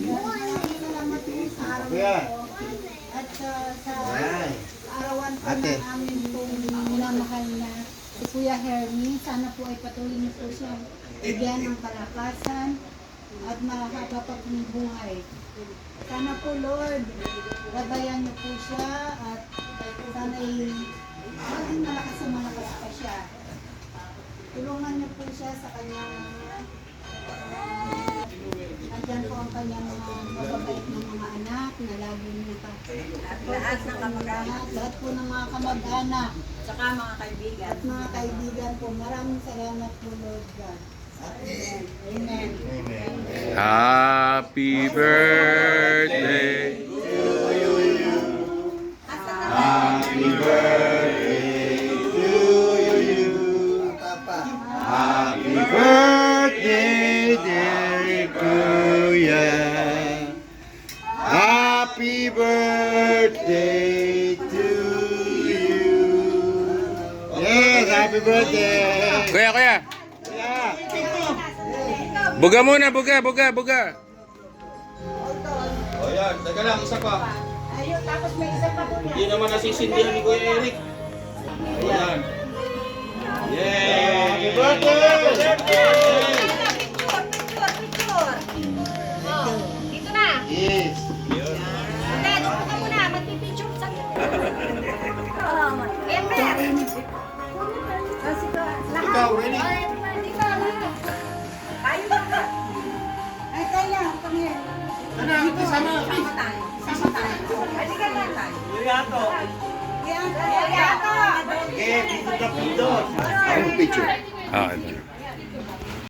Maraming salamat po sa araw na po. At sa arawan po ng amin pong minamahal na si Kuya Hermie. Sana po ay patuloy niyo po siya bigyan ng kalakasan at mahaba pa pong buhay. Sana po, Lord, gabayan niyo po siya at sana ay maging malakas pa siya. Tulungan niyo po siya sa kanyang andyan po ang kanyang mga mababait ng mga anak na lagi niyo pa. At lahat ng kamag-anak, lahat po ng mga kamag-anak, Saka mga kaibigan. at mga kaibigan po. Maraming salamat po, Lord God. Amen. Amen. Happy birthday. Happy birthday to you. Happy birthday, dear Kuya. Happy birthday to you. Yes, happy birthday. Kuya, kuya. Buga muna, buga. O yan, teka lang, isa pa. Ayun, tapos may isa pa po niya. Hindi naman nasisindihan ni Kuya Eric. Ayan. Yay! Happy birthday! Picture. Oh, dito na. Yes. Hindi, doon ka muna. Magpipicture sa Ember. Ikaw, ready? Dito na. Tayo lang ka. Ay, kaya, kami. Sama tayo. Halika na tayo. Kaya, Yato. Picture. Ah, ito.